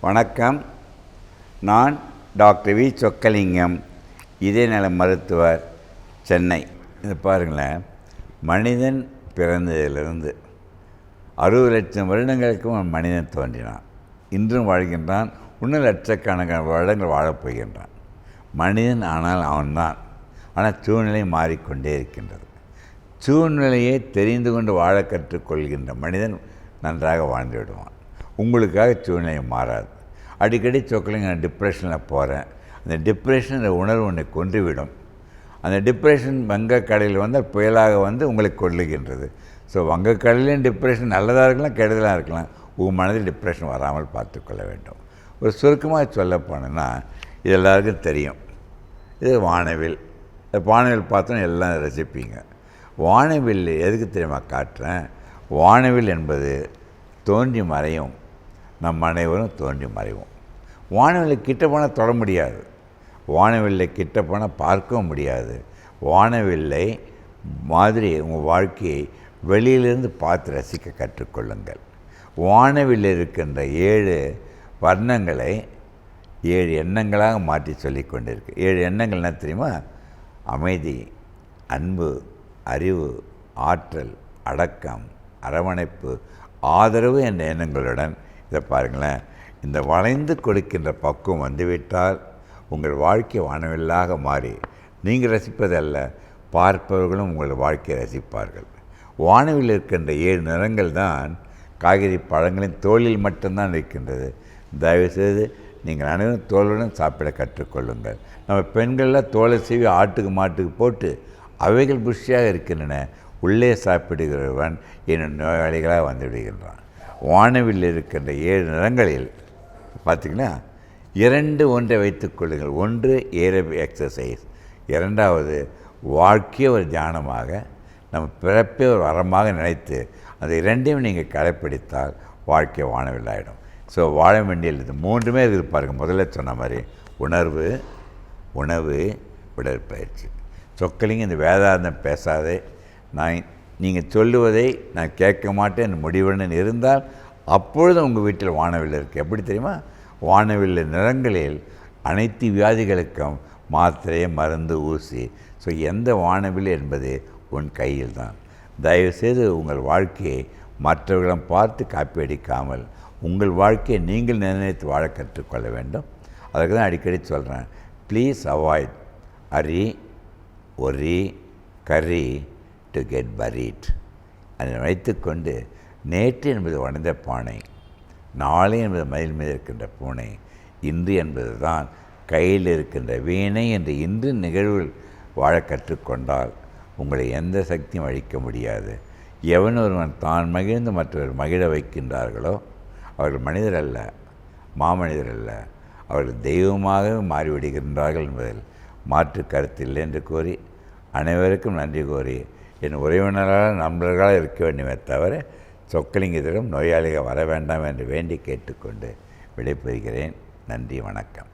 வணக்கம். நான் doctor V Chockalingam, இதயநல மருத்துவர், சென்னை. இது பாருங்களேன், மனிதன் பிறந்ததிலிருந்து 60 லட்சம் வருடங்களுக்கு மனிதன் தோன்றினான். இன்றும் வாழ்கின்றான். இன்னும் லட்சக்கணக்கான வருடங்கள் வாழப்போகின்றான். மனிதன் ஆனால் அவன்தான். ஆனால் சூழ்நிலை மாறிக்கொண்டே இருக்கின்றது. சூழ்நிலையை தெரிந்து கொண்டு வாழ கற்றுக்கொள்கின்ற மனிதன் நன்றாக வாழ்ந்து விடுவான். உங்களுக்காக சூழ்நிலை மாறாது. அடிக்கடி சொக்கலிங்க நான் டிப்ரெஷனில் போகிறேன், அந்த டிப்ரெஷன் உணர்வு உன்னை கொன்றுவிடும். அந்த டிப்ரெஷன் வங்கக்கடலில் வந்தால் புயலாக வந்து உங்களை கொல்லுகின்றது. ஸோ வங்கக்கடலையும் டிப்ரெஷன் நல்லதாக இருக்கலாம், கெடுதலாக இருக்கலாம். உங்கள் மனதில் டிப்ரெஷன் வராமல் பார்த்துக்கொள்ள வேண்டும். ஒரு சுருக்கமாக சொல்ல போனோன்னா, இது எல்லாருக்கும் தெரியும். இது வானவில். வானவில் பார்த்தோன்னா எல்லாம் ரசிப்பீங்க. வானவில் எதுக்கு தெரியுமா காட்டுறேன்? வானவில் என்பது தோன்றி மறையும். நம் அனைவரும் தோன்றி மறைவோம். வானவில்லை கிட்ட போனால் தொட முடியாது. வானவில்லை கிட்ட போனால் பார்க்கவும் முடியாது. வானவில்லை மாதிரி உங்கள் வாழ்க்கையை வெளியிலிருந்து பார்த்து ரசிக்க கற்றுக்கொள்ளுங்கள். வானவில் இருக்கின்ற 7 வர்ணங்களை 7 எண்ணங்களாக மாற்றி சொல்லி கொண்டிருக்கு. 7 எண்ணங்கள் என்ன தெரியுமா? அமைதி, அன்பு, அறிவு, ஆற்றல், அடக்கம், அரவணைப்பு, ஆதரவு என்ற எண்ணங்களுடன் இதை பாருங்களேன். இந்த வளைந்து கொடுக்கின்ற பக்குவம் வந்துவிட்டால் உங்கள் வாழ்க்கை வானவில்லாக மாறி நீங்கள் ரசிப்பதல்ல, பார்ப்பவர்களும் உங்கள் வாழ்க்கையை ரசிப்பார்கள். வானவில் இருக்கின்ற 7 நிறங்கள் தான் காய்கறி பழங்களின் தோலில் மட்டும்தான் இருக்கின்றது. தயவுசெய்து நீங்கள் அனைவரும் தோலுடன் சாப்பிட கற்றுக்கொள்ளுங்கள். நம்ம பெண்கள்லாம் தோலை சீவி ஆட்டுக்கு மாட்டுக்கு போட்டு அவைகள் புஷ்டியாக இருக்கின்றன. உள்ளே சாப்பிடுகிறவன் என்னும் நோயாளிகளாக வந்து விடுகின்றான். வானவில் இருக்கின்ற 7 நிறங்களில் பார்த்திங்கன்னா 2 ஒன்றை வைத்துக்கொள்ளுங்கள். ஒன்று ஏரபி எக்ஸசைஸ், 2வது வாழ்க்கையை ஒரு தியானமாக, நம்ம பிறப்பே ஒரு வரமாக நினைத்து அந்த 2ஐயும் நீங்கள் கடைப்பிடித்தால் வாழ்க்கை வானவில்லாயிடும். ஸோ வாழ வேண்டியது இது 3மே இருக்குது பாருங்கள். முதல்ல சொன்ன மாதிரி உணர்வு, உணவு, உடற்பயிற்சி. சொக்கலிங்க இந்த வேதாந்தம் பேசாதே, நீங்கள் சொல்லுவதை நான் கேட்க மாட்டேன் முடிவுடன் இருந்தால் அப்பொழுது உங்கள் வீட்டில் வானவில் இருக்குது. எப்படி தெரியுமா? வானவில் நிறங்களில் அனைத்து வியாதிகளுக்கும் மாத்திரை, மருந்து, ஊசி. ஸோ எந்த வானவில் என்பது உன் கையில் தான். தயவுசெய்து உங்கள் வாழ்க்கையை மற்றவர்களிடம் பார்த்து காப்பி அடிக்காமல் உங்கள் வாழ்க்கையை நீங்கள் நிர்ணயித்து வாழ கற்றுக்கொள்ள வேண்டும். அதுக்கு தான் அடிக்கடி சொல்கிறேன், please avoid hurry, worry, curry to get பரீட். அதை வைத்துக்கொண்டு நேற்று என்பது உடைந்த பானை, நாளை என்பது மயில் மீது இருக்கின்ற பூனை, இன்று என்பது தான் கையில் இருக்கின்ற வீணை என்று இன்று நிகழ்வில் வாழ கற்றுக்கொண்டால் உங்களை எந்த சக்தியும் அழிக்க முடியாது. எவன் ஒருவன் தான் மகிழ்ந்து மற்றவர் மகிழ வைக்கின்றார்களோ அவர்கள் மனிதர் அல்ல, மாமனிதர் அல்ல, அவர்கள் தெய்வமாக மாறிவிடுகின்றார்கள் என்பதில் மாற்று கருத்தில்லை என்று கூறி அனைவருக்கும் நன்றி கூறி என் உறவினராக நண்பர்களாக இருக்க வேண்டுமே தவிர சொக்கலிங்கத்திடம் நோயாளிகள் வர வேண்டாம் என்று வேண்டி கேட்டுக்கொண்டு விடைபெறுகிறேன். நன்றி, வணக்கம்.